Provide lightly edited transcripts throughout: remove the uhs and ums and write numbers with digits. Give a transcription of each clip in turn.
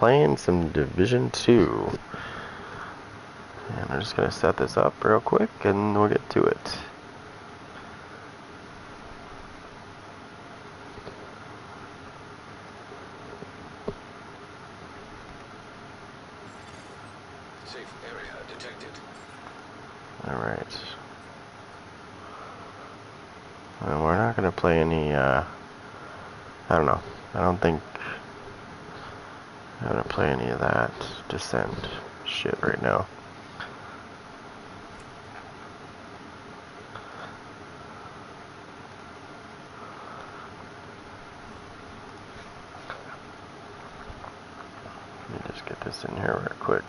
Playing some Division 2. And I'm just going to set this up real quick and we'll get to it. Safe area detected. Alright. Well, we're not going to play any, I don't know. I don't think I'm going to play any of that Descent shit right now. Let me just get this in here real quick.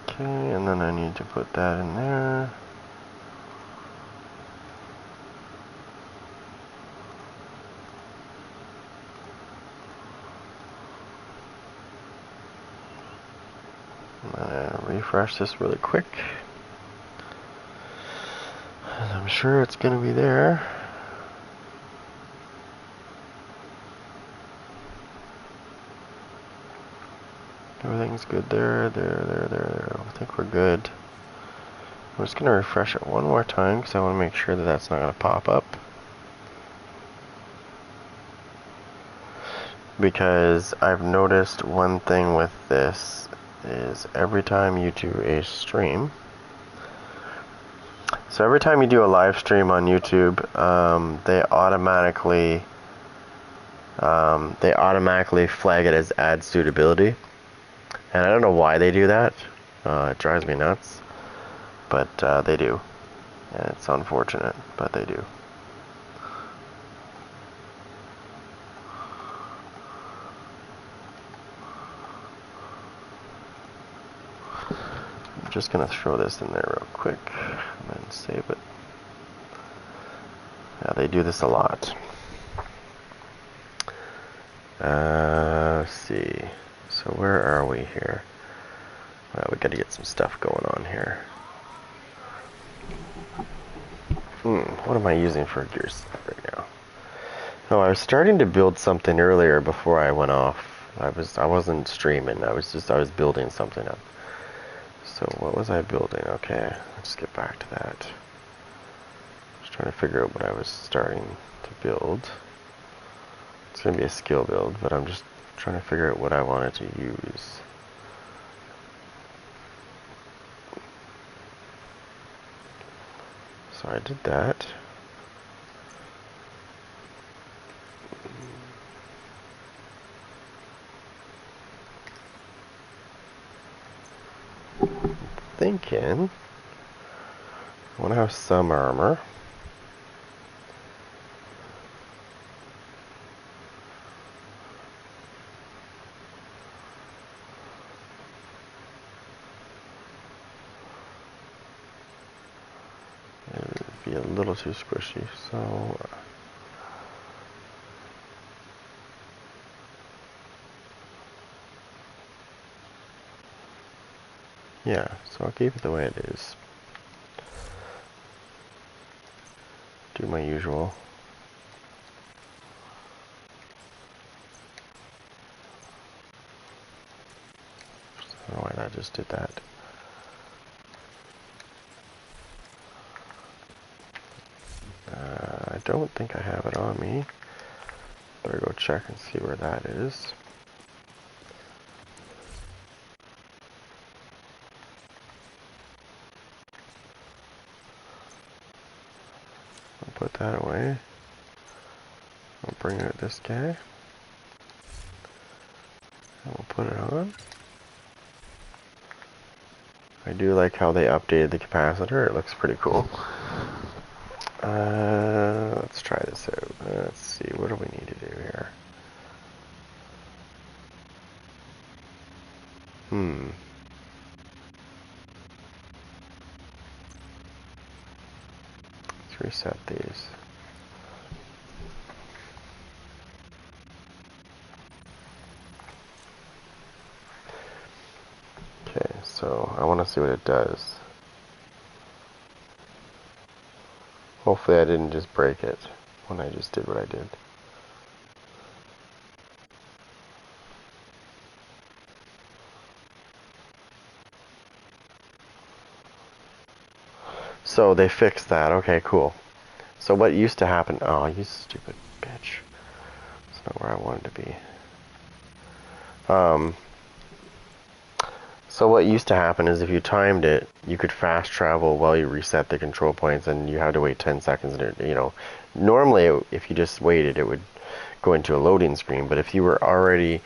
Okay, and then I need to put that in there. Refresh this really quick. And I'm sure it's going to be there. Everything's good there. I think we're good. I'm just going to refresh it one more time because I want to make sure that that's not going to pop up. Because I've noticed one thing with this is every time you do a stream, so every time you do a live stream on YouTube, they automatically flag it as ad suitability, and I don't know why they do that. It drives me nuts, but they do, and it's unfortunate, but they do. I'm just gonna throw this in there real quick and then save it. Yeah, they do this a lot. Let's see. So where are we here? Well, we gotta get some stuff going on here. What am I using for gears right now? Oh, I was starting to build something earlier before I went off. I wasn't streaming. I was building something up. So what was I building? Okay, let's get back to that. Just trying to figure out what I was starting to build. It's gonna be a skill build, but I'm just trying to figure out what I wanted to use. So I did that. Thinking I want to have some armor. It would be a little too squishy, so yeah, so I'll keep it the way it is. Do my usual. I don't know why I just did that. I don't think I have it on me. Better go check and see where that is. I'll put that away. I'll bring out this guy. And we'll put it on. I do like how they updated the capacitor. It looks pretty cool. Let's try this out. Let's see, what do we need to do here? Let's reset these. So I want to see what it does. Hopefully I didn't just break it when I just did what I did. So they fixed that. Okay, cool. So what used to happen... Oh, you stupid bitch. That's not where I wanted to be. So what used to happen is if you timed it, you could fast travel while you reset the control points, and you had to wait 10 seconds. And you know, normally if you just waited, it would go into a loading screen. But if you were already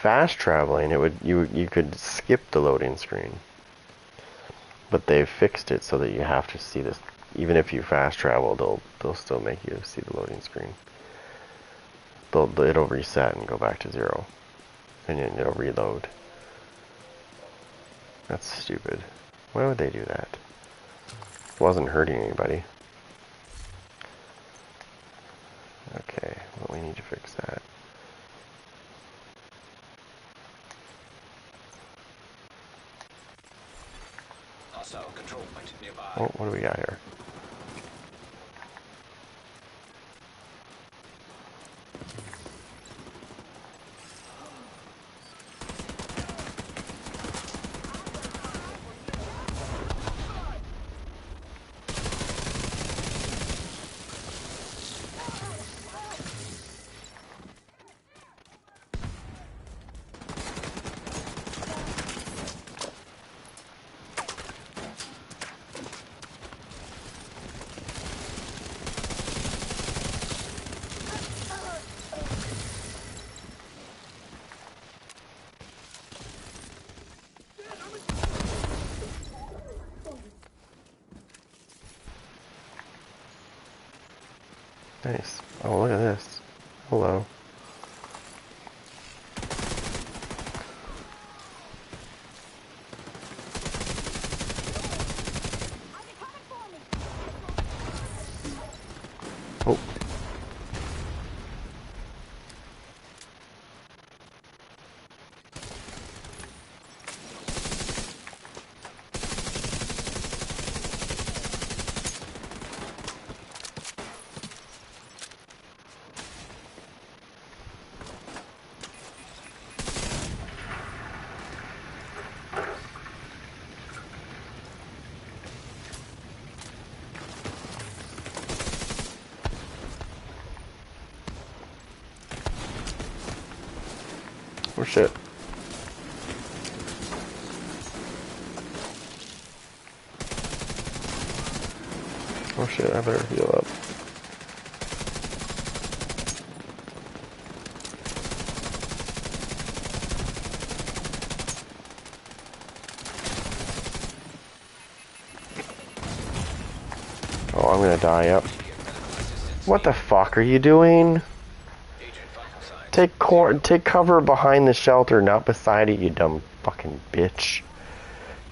fast traveling, you could skip the loading screen. But they've fixed it so that you have to see this. Even if you fast travel, they'll still make you see the loading screen. It'll reset and go back to 0, and then it'll reload. That's stupid. Why would they do that? It wasn't hurting anybody. Okay, well, we need to fix that. Hostile control point nearby. Oh, what do we got here? Nice. Oh, look at this. Hello. Oh. Oh shit. Oh shit, I better heal up. Oh, I'm gonna die up. What the fuck are you doing? Take cover behind the shelter, not beside it, you dumb fucking bitch.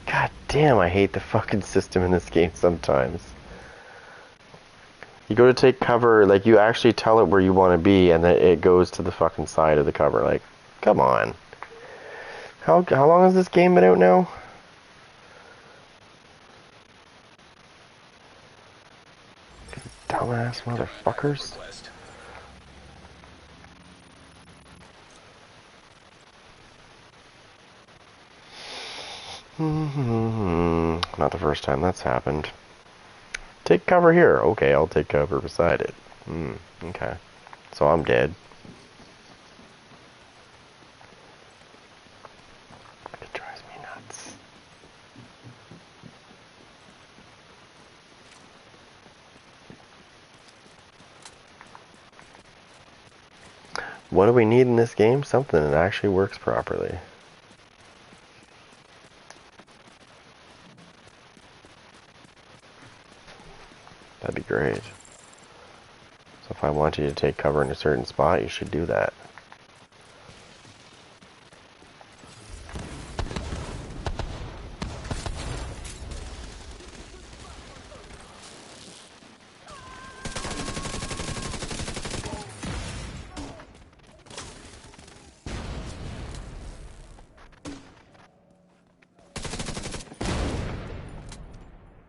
God damn, I hate the fucking system in this game sometimes. You go to take cover, like, you actually tell it where you want to be, and then it goes to the fucking side of the cover. Like, come on. How long has this game been out now? Dumbass motherfuckers. Not the first time that's happened. Take cover here. Okay, I'll take cover beside it. Okay. So I'm dead. It drives me nuts. What do we need in this game? Something that actually works properly. That'd be great. So if I want you to take cover in a certain spot, you should do that.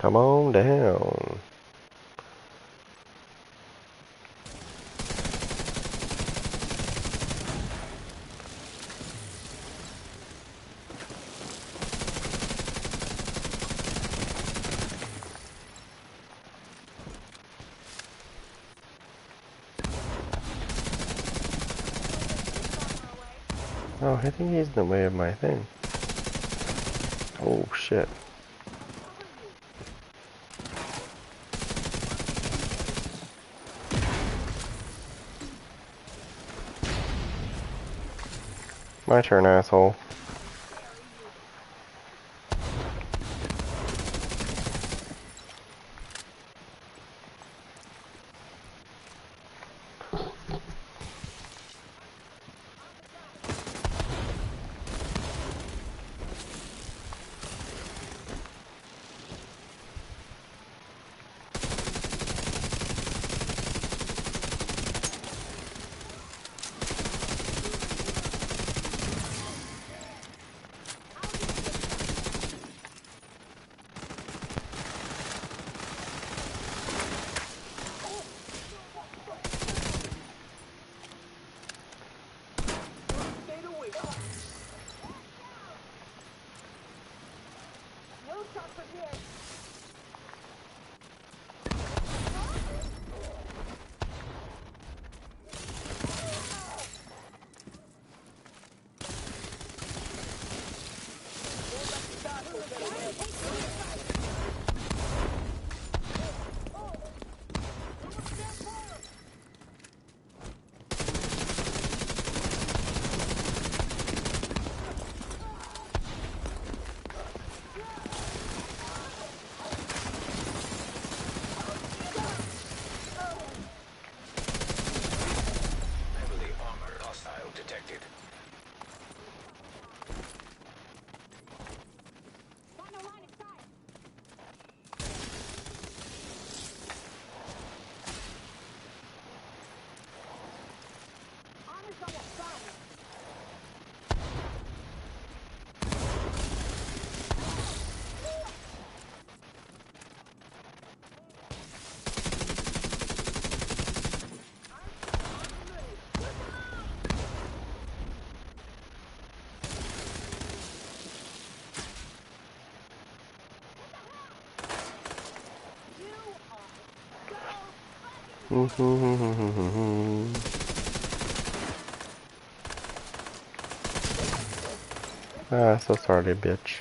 Come on down. Oh, I think he's in the way of my thing. Oh, shit. My turn, asshole. Heavily armored hostile detected. Ah, so sorry, bitch.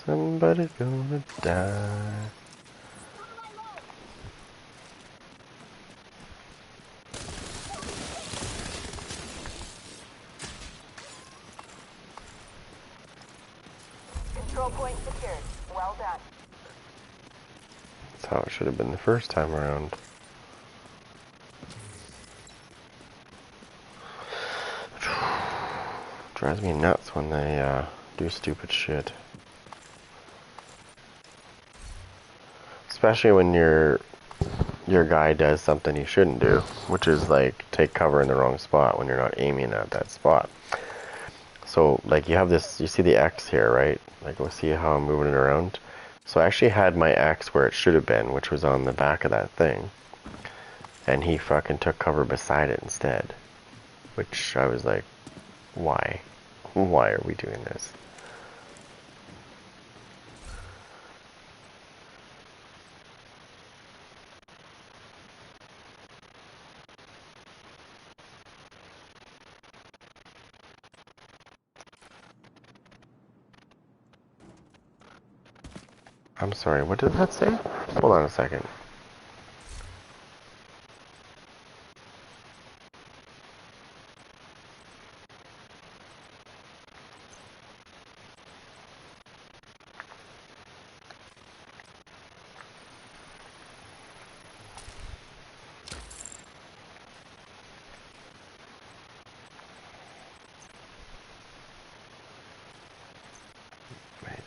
Somebody's gonna die. Control point secured. Well done. That's how it should have been the first time around. Drives me nuts when they do stupid shit. Especially when your guy does something he shouldn't do, which is like take cover in the wrong spot when you're not aiming at that spot. So like you have this, you see the X here, right? Like we'll see how I'm moving it around. So I actually had my X where it should have been, which was on the back of that thing. And he fucking took cover beside it instead. Which I was like, why? Why are we doing this? I'm sorry, what did that say? Hold on a second.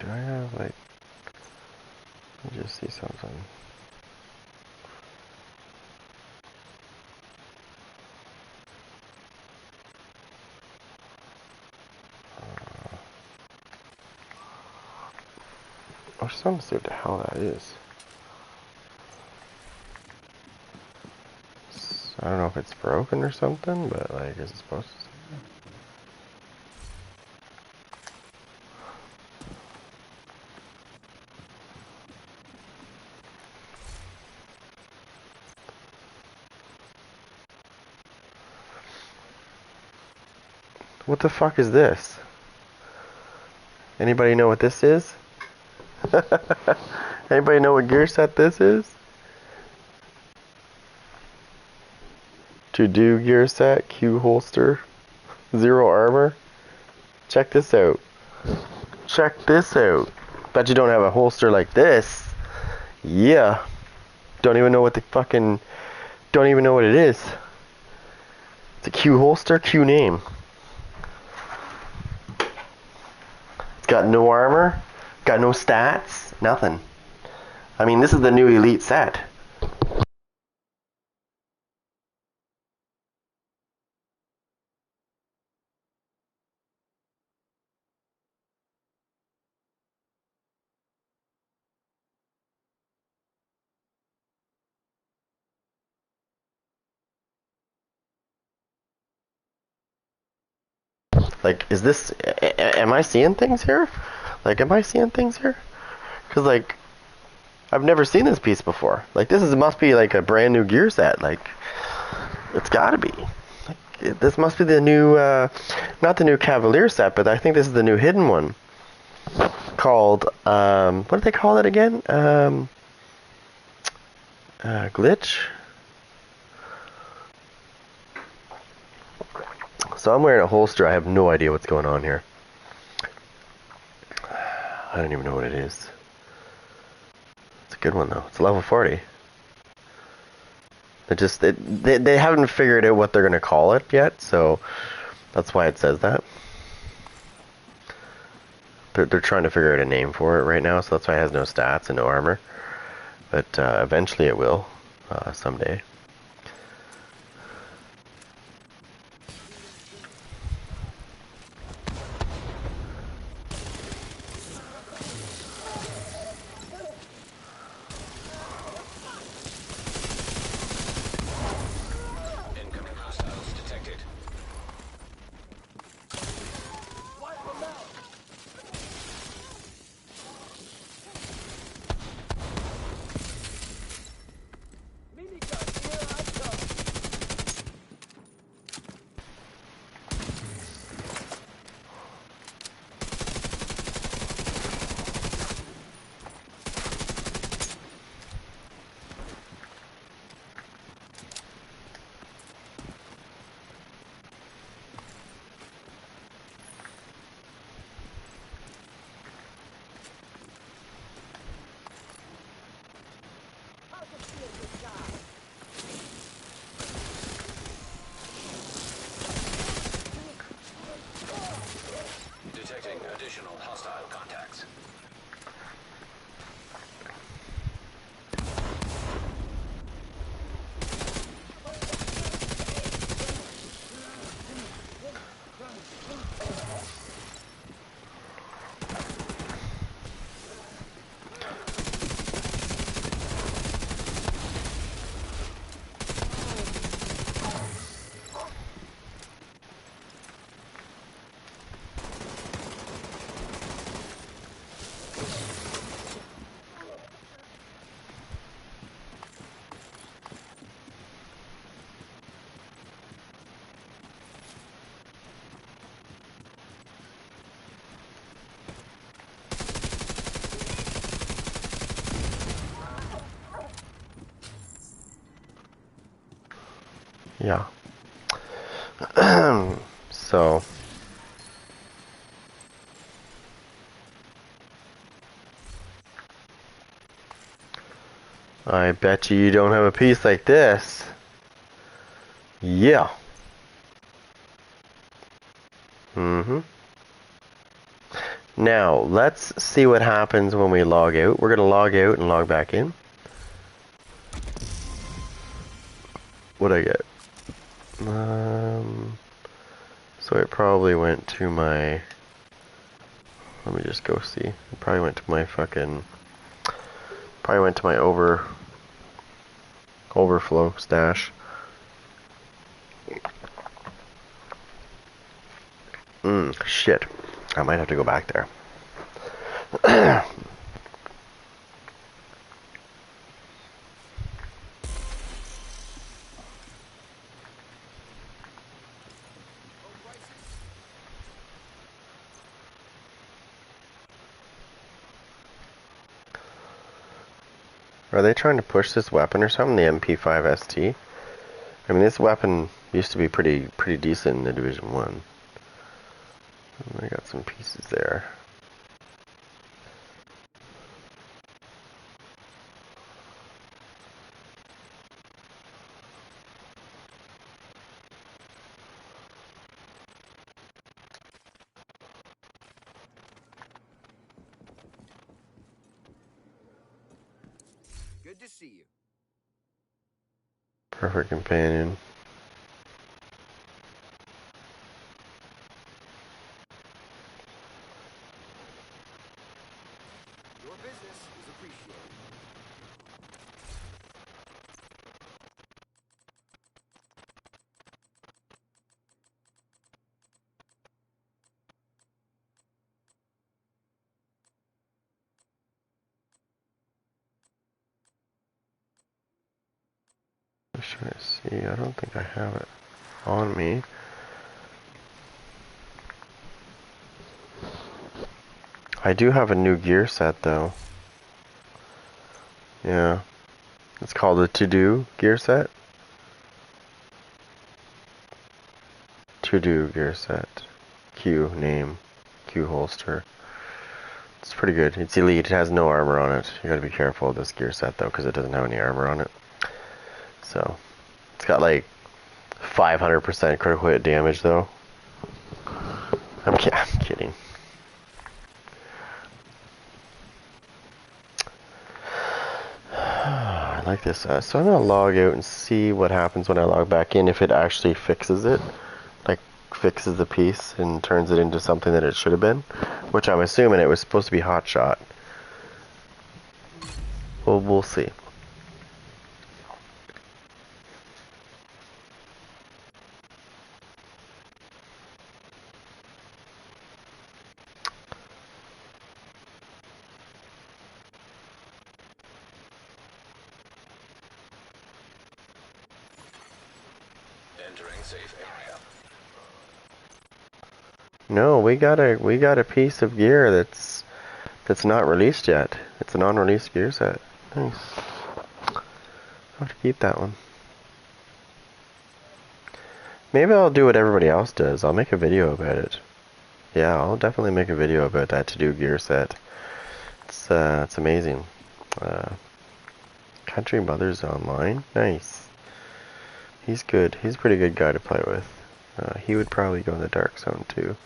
Do I have like? Let me just see something. I just want to see what the hell that is. I don't know if it's broken or something, but like, is it supposed to? What the fuck is this? Anybody know what this is? Anybody know what gear set this is? To do gear set, Q holster, 0 armor. Check this out. Check this out. Bet you don't have a holster like this. Yeah. Don't even know what the fucking... Don't even know what it is. It's a Q holster, Q name. It's got no armor, got no stats, nothing. I mean, this is the new elite set. Like, is this... Am I seeing things here? Like, am I seeing things here? Because, like, I've never seen this piece before. Like, must be, like, a brand new gear set. Like, it's gotta be. Like, this must be the new, not the new Cavalier set, but I think this is the new hidden one. Called, what do they call it again? Glitch? So I'm wearing a holster. I have no idea what's going on here. I don't even know what it is. It's a good one, though. It's level 40. They haven't figured out what they're going to call it yet, so that's why it says that. They're trying to figure out a name for it right now, so that's why it has no stats and no armor. But eventually it will, someday. Incoming hostiles detected. Detecting additional hostile contacts. Yeah. So... I bet you don't have a piece like this. Yeah. Mm-hmm. Now, let's see what happens when we log out. We're going to log out and log back in. What'd I get? So it probably went to my... Let me just go see. It probably went to my fucking... Probably went to my overflow stash. Shit. I might have to go back there. Are they trying to push this weapon or something? The MP5 ST? I mean, this weapon used to be pretty decent in the Division 1. I got some pieces there. Good to see you. Perfect companion. Your business is appreciated. I'm just trying to see. I don't think I have it on me. I do have a new gear set though. Yeah. It's called the To-Do gear set. To-Do gear set. Q name. Q holster. It's pretty good. It's elite. It has no armor on it. You gotta be careful of this gear set though, because it doesn't have any armor on it. So, it's got like 500% critical hit damage though. I'm kidding. I like this. So I'm gonna log out and see what happens when I log back in, if it actually fixes it. Like, fixes the piece and turns it into something that it should have been. Which I'm assuming it was supposed to be hotshot. Well, we'll see. Entering safe area. No, we got a piece of gear that's not released yet. It's a non-released gear set. Nice. I'll have to keep that one. Maybe I'll do what everybody else does. I'll make a video about it. Yeah, I'll definitely make a video about that To-Do gear set. It's amazing. Country Mothers Online. Nice. He's good. He's a pretty good guy to play with. He would probably go in the dark zone too.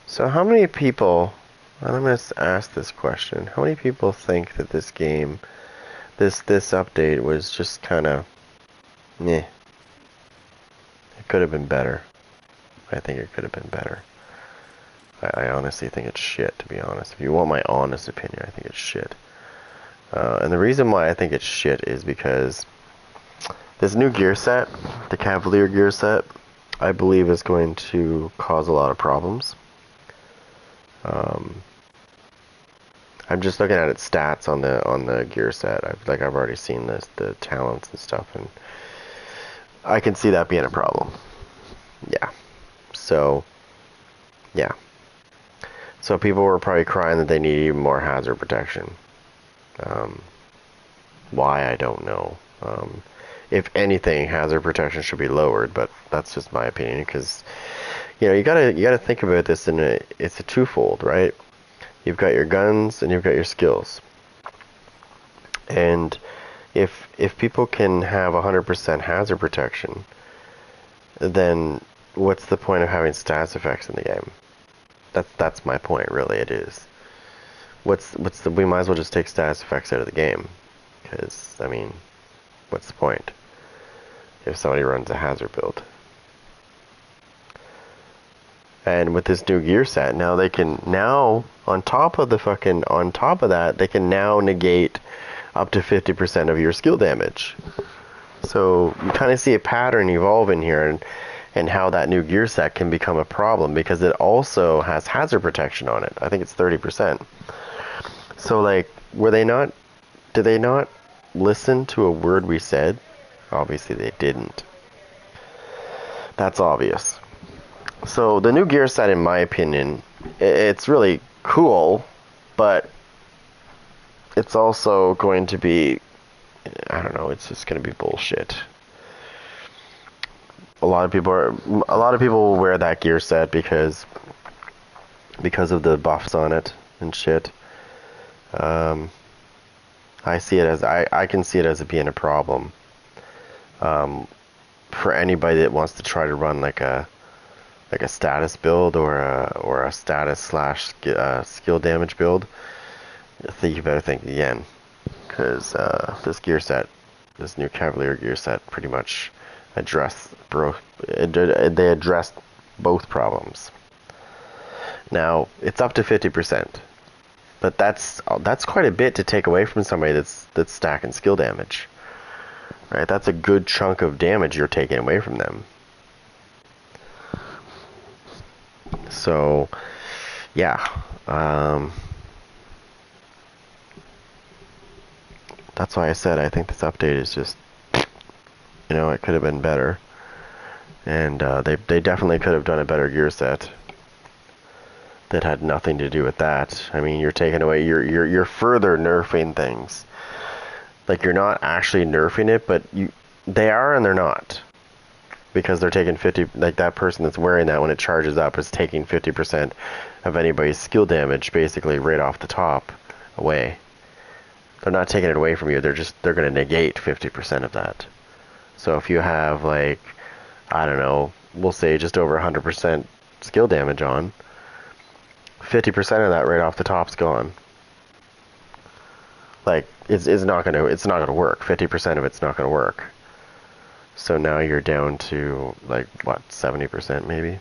So how many people, and I'm going to ask this question, how many people think that this game, this update was just kind of, meh? It could have been better. I think it could have been better. I honestly think it's shit, to be honest. If you want my honest opinion, I think it's shit. And the reason why I think it's shit is because this new gear set, the Cavalier gear set, I believe is going to cause a lot of problems. I'm just looking at its stats on the gear set. I've already seen the talents and stuff, and I can see that being a problem. Yeah. So, yeah. So people were probably crying that they need even more hazard protection. Why, I don't know. If anything, hazard protection should be lowered, but that's just my opinion, because you gotta think about this it's a twofold, right? You've got your guns and you've got your skills. And if people can have 100% hazard protection, then what's the point of having status effects in the game? That's my point, really. It is. We might as well just take status effects out of the game, because I mean, what's the point if somebody runs a hazard build? And with this new gear set, now they can on top of that, they can now negate up to 50% of your skill damage. So you kind of see a pattern evolving here, and how that new gear set can become a problem, because it also has hazard protection on it. I think it's 30%. So, like, did they not listen to a word we said? Obviously they didn't. That's obvious. So the new gear set, in my opinion, it's really cool, but it's also going to be, I don't know, it's just going to be bullshit. A lot of people will wear that gear set because of the buffs on it and shit. I see it as I can see it as being a problem for anybody that wants to try to run like a status build or a status slash skill damage build. I think you better think again, because this new Cavalier gear set, pretty much addressed both problems. Now it's up to 50%, but that's quite a bit to take away from somebody that's stacking skill damage, right? That's a good chunk of damage you're taking away from them. So, yeah, that's why I said I think this update is just, it could have been better, and they definitely could have done a better gear set that had nothing to do with that. I mean, you're taking away, you're further nerfing things. Like, you're not actually nerfing it, but they are and they're not. Because they're taking 50, like that person that's wearing that when it charges up is taking 50% of anybody's skill damage basically right off the top away. They're not taking it away from you, they're going to negate 50% of that. So if you have, like, I don't know, we'll say just over 100% skill damage on, 50% of that right off the top's gone. Like, it's not gonna work. 50% of it's not gonna work. So now you're down to, like, what, 70% maybe?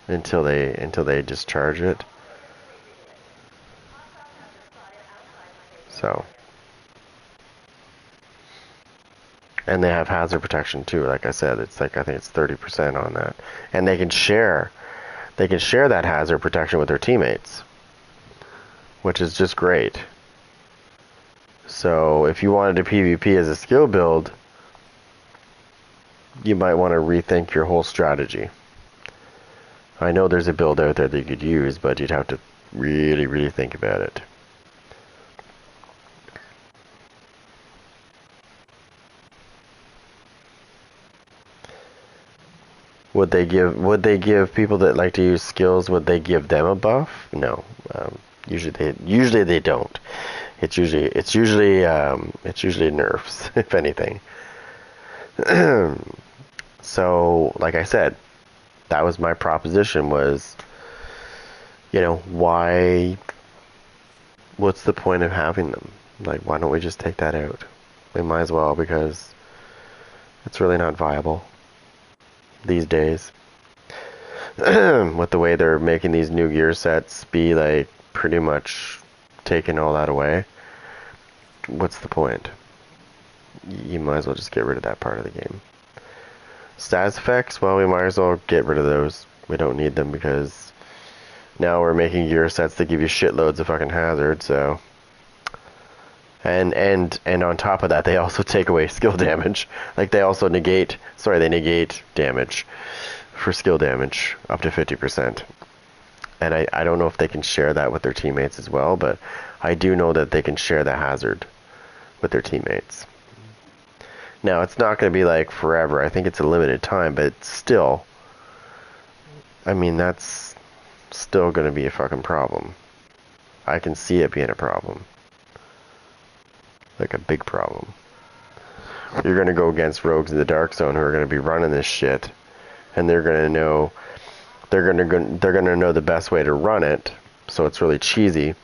Until they discharge it. So, and they have hazard protection too. Like I said, it's like, I think it's 30% on that, and they can share that hazard protection with their teammates, which is just great. So if you wanted to PvP as a skill build, you might want to rethink your whole strategy. I know there's a build out there that you could use, but you'd have to really, really think about it. Would they give people that like to use skills, would they give them a buff? No. Usually they don't. It's usually nerfs, if anything. So, like I said, that was my proposition, was, what's the point of having them? Like, why don't we just take that out? We might as well, because it's really not viable these days. With the way they're making these new gear sets be, like, pretty much taking all that away, what's the point? You might as well just get rid of that part of the game. Status effects, well, we might as well get rid of those. We don't need them, because now we're making gear sets that give you shitloads of fucking hazard, so. And on top of that, they also take away skill damage. Like, they also negate damage for skill damage up to 50%. And I don't know if they can share that with their teammates as well, but I do know that they can share the hazard with their teammates. Now, it's not going to be like forever. I think it's a limited time, but still, I mean, that's still going to be a fucking problem. I can see it being a problem. Like a big problem. You're going to go against rogues in the dark zone who are going to be running this shit, and they're going to know they're going to know the best way to run it, so it's really cheesy.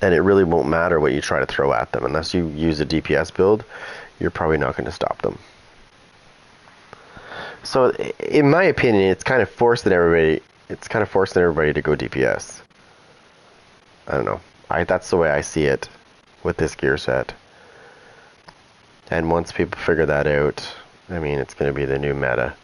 And it really won't matter what you try to throw at them unless you use a DPS build. You're probably not going to stop them. So, in my opinion, it's kind of forcing everybody. It's kind of forcing everybody to go DPS. I don't know. That's the way I see it with this gear set. And once people figure that out, I mean, it's going to be the new meta.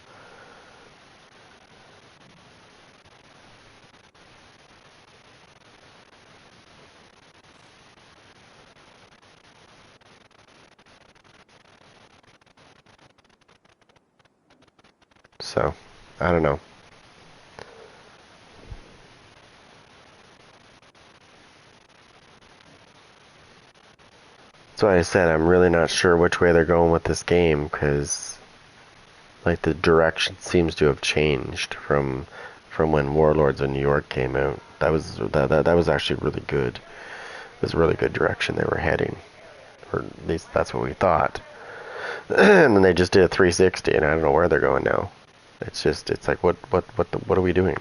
So, I don't know. That's why I said I'm really not sure which way they're going with this game, because like the direction seems to have changed from when Warlords of New York came out. That was actually really good. It was a really good direction they were heading, or at least that's what we thought. And then they just did a 360, and I don't know where they're going now. It's like what are we doing?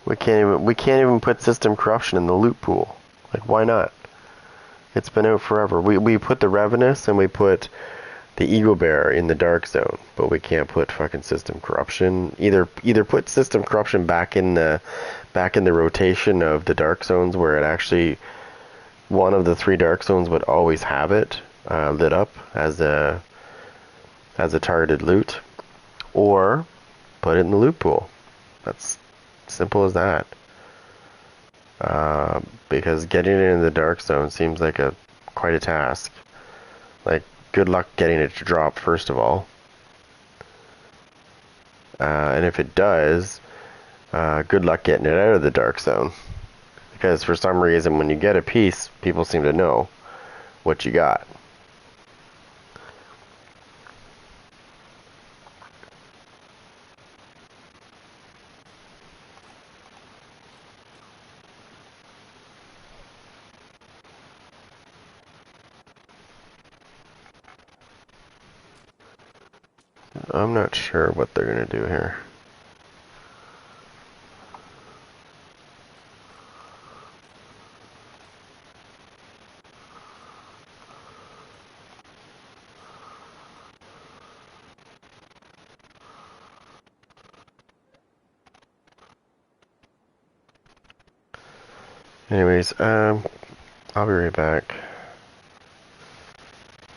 We can't even put system corruption in the loot pool. Like, why not? It's been out forever. We put the Revenus and we put the Ego Bear in the dark zone, but we can't put fucking system corruption. Either put system corruption back in the rotation of the dark zones where it actually one of the 3 dark zones would always have it lit up as a targeted loot, or put it in the loot pool. That's simple as that. Because getting it in the dark zone seems like quite a task. Like, good luck getting it to drop, first of all. And if it does, good luck getting it out of the dark zone. Because for some reason, when you get a piece, people seem to know what you got. I'm not sure what they're going to do here. Anyways, I'll be right back.